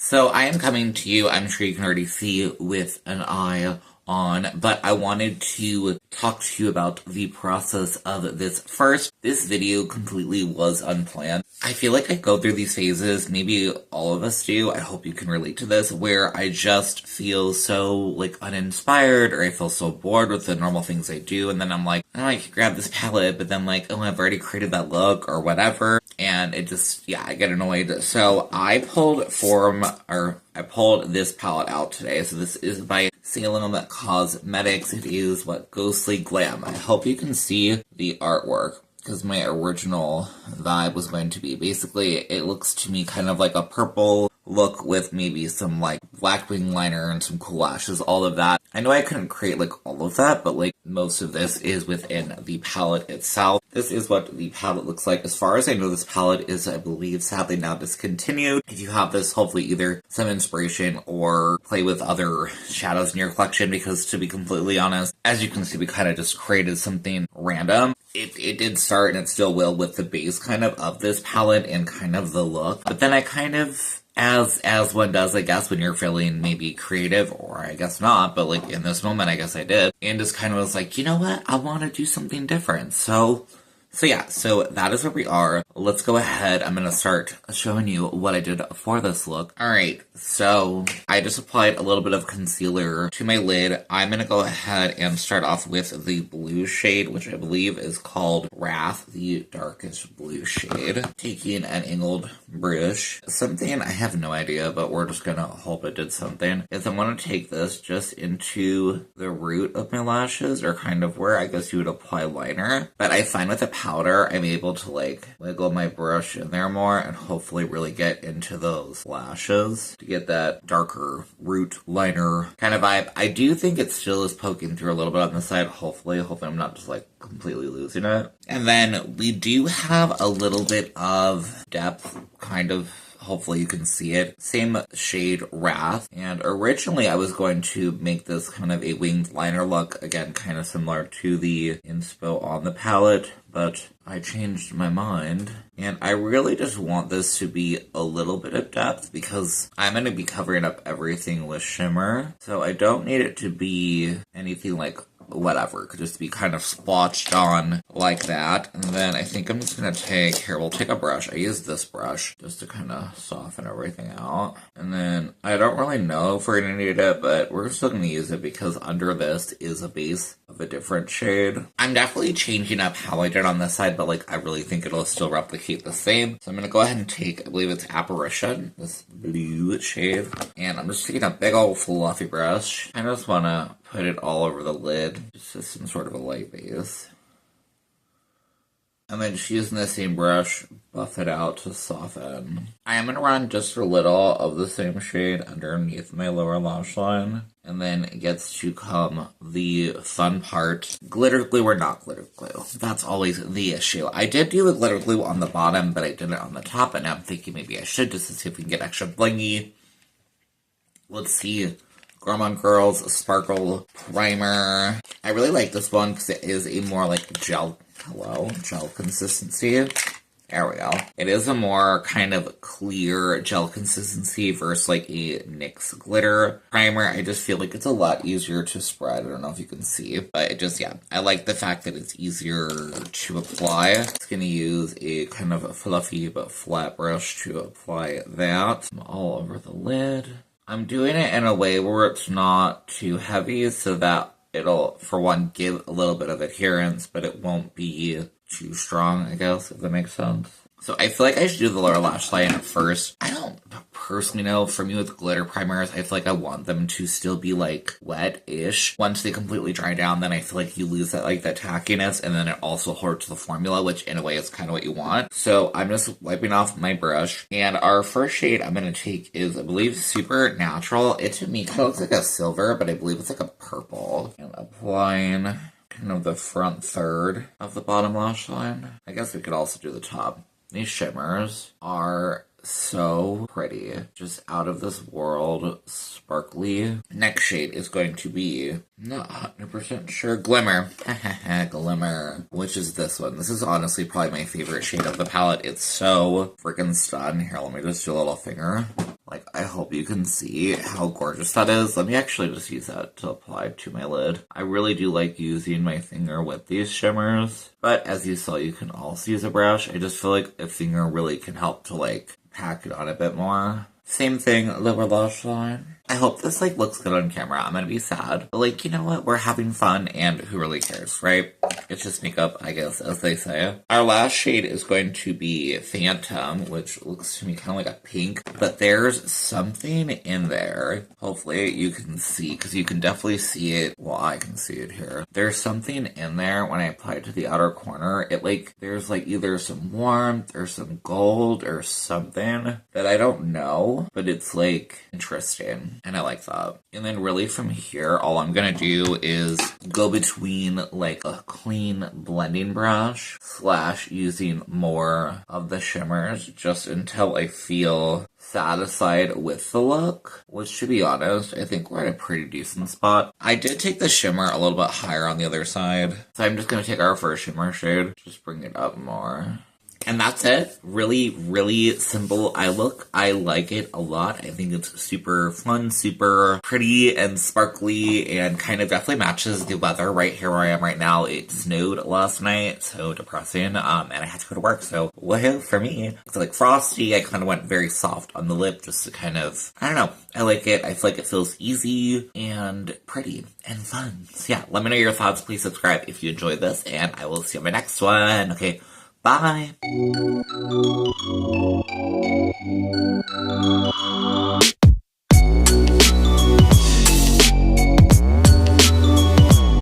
So I am coming to you, I'm sure you can already see, with an eye on, but I wanted to talk to you about the process of this. First, this video completely was unplanned. I feel like I go through these phases, maybe all of us do, I hope you can relate to this, where I just feel so, uninspired, or I feel so bored with the normal things I do, and then I'm like, oh, I could grab this palette, but then oh, I've already created that look, or whatever, and it just, I get annoyed. So I pulled this palette out today. So this is by Salem Cosmetics. It is Ghostly Glam. I hope you can see the artwork, because my original vibe was going to be, basically, it looks to me kind of like a purple look with maybe some black wing liner and some cool lashes, all of that. I know I couldn't create all of that, but most of this is within the palette itself. This is what the palette looks like. As far as I know, this palette is, I believe, sadly now discontinued. If you have this, hopefully either some inspiration or play with other shadows in your collection, because to be completely honest, as you can see, we kind of just created something random. It did start, and it still will, with the base of this palette and kind of the look. But then I kind of, as one does, I guess, when you're feeling maybe creative, or I guess not, but in this moment, I guess I did, and just kind of was like, you know what, I want to do something different. So that is where we are. Let's go ahead. I'm gonna start showing you what I did for this look. Alright, so I just applied a little bit of concealer to my lid. I'm gonna go ahead and start off with the blue shade, which I believe is called Wrath, the darkest blue shade. Taking an angled brush. Something, I have no idea, but we're just gonna hope it did something, is I want to take this just into the root of my lashes, or kind of where I guess you would apply liner. But I find with a powder, I'm able to wiggle my brush in there more and hopefully really get into those lashes to get that darker root liner kind of vibe. I do think it still is poking through a little bit on the side. Hopefully I'm not just completely losing it. And then we do have a little bit of depth, kind of. Hopefully you can see it. Same shade, Wrath. And originally I was going to make this kind of a winged liner look, again, kind of similar to the inspo on the palette, but I changed my mind. And I really just want this to be a little bit of depth, because I'm going to be covering up everything with shimmer. So I don't need it to be anything whatever, could just be kind of splotched on like that. And then I think I'm just gonna we'll take a brush. I use this brush just to kind of soften everything out. And then I don't really know if we're gonna need it, but we're still gonna use it because under this is a base of a different shade. I'm definitely changing up how I did on this side, but I really think it'll still replicate the same. So I'm gonna go ahead and take, I believe it's Apparition, this blue shade. And I'm just taking a big old fluffy brush. I just wanna put it all over the lid, just as some sort of a light base. And then just using the same brush, buff it out to soften. I am going to run just a little of the same shade underneath my lower lash line. And then it gets to come the fun part. Glitter glue or not glitter glue. That's always the issue. I did do the glitter glue on the bottom, but I did it on the top, and now I'm thinking maybe I should, just to see if we can get extra blingy. Let's see. Gorman Girls Sparkle Primer. I really like this one because it is a more gel consistency. There we go. It is a more kind of clear gel consistency versus a NYX glitter primer. I just feel it's a lot easier to spread. I don't know if you can see, but it just, I like the fact that it's easier to apply. It's going to use a kind of a fluffy but flat brush to apply that all over the lid. I'm doing it in a way where it's not too heavy, so that it'll, for one, give a little bit of adherence, but it won't be too strong, I guess, if that makes sense. So I feel I should do the lower lash line first. I don't personally know, for me with glitter primers, I feel I want them to still be wet-ish. Once they completely dry down, then I feel you lose that that tackiness, and then it also hurts the formula, which in a way is kind of what you want. So I'm just wiping off my brush, and our first shade I'm going to take is, I believe, Supernatural. It to me kind of looks like a silver, but I believe it's a purple. And applying kind of the front third of the bottom lash line. I guess we could also do the top. These shimmers are so pretty. Just out of this world, sparkly. Next shade is going to be, not 100% sure, Glimmer. Glimmer. Which is this one. This is honestly probably my favorite shade of the palette. It's so freaking stunning. Here, let me just do a little finger. Like, I hope you can see how gorgeous that is. Let me actually just use that to apply to my lid. I really do like using my finger with these shimmers, but as you saw, you can also use a brush. I just feel like a finger really can help to, like, pack it on a bit more. Same thing, lower lash line. I hope this, like, looks good on camera. I'm gonna be sad. But, like, you know what? We're having fun, and who really cares, right? It's just makeup, I guess, as they say. Our last shade is going to be Phantom, which looks to me kind of like a pink. But there's something in there. Hopefully you can see, because you can definitely see it. Well, I can see it here. There's something in there when I apply it to the outer corner. It, like, there's, like, either some warmth or some gold or something that I don't know. But it's, like, interesting. And I like that. And then really from here, all I'm gonna do is go between like a clean blending brush / using more of the shimmers just until I feel satisfied with the look, which to be honest, I think we're at a pretty decent spot. I did take the shimmer a little bit higher on the other side. So I'm just gonna take our first shimmer shade, just bring it up more. And that's it. Really, really simple eye look. I like it a lot. I think it's super fun, super pretty and sparkly, and kind of definitely matches the weather right here where I am right now. It snowed last night, so depressing, and I had to go to work, so woohoo for me. It's like frosty. I kind of went very soft on the lip just to kind of, I don't know. I like it. I feel like it feels easy and pretty and fun. So yeah, let me know your thoughts. Please subscribe if you enjoyed this, and I will see you on my next one. Okay. Bye.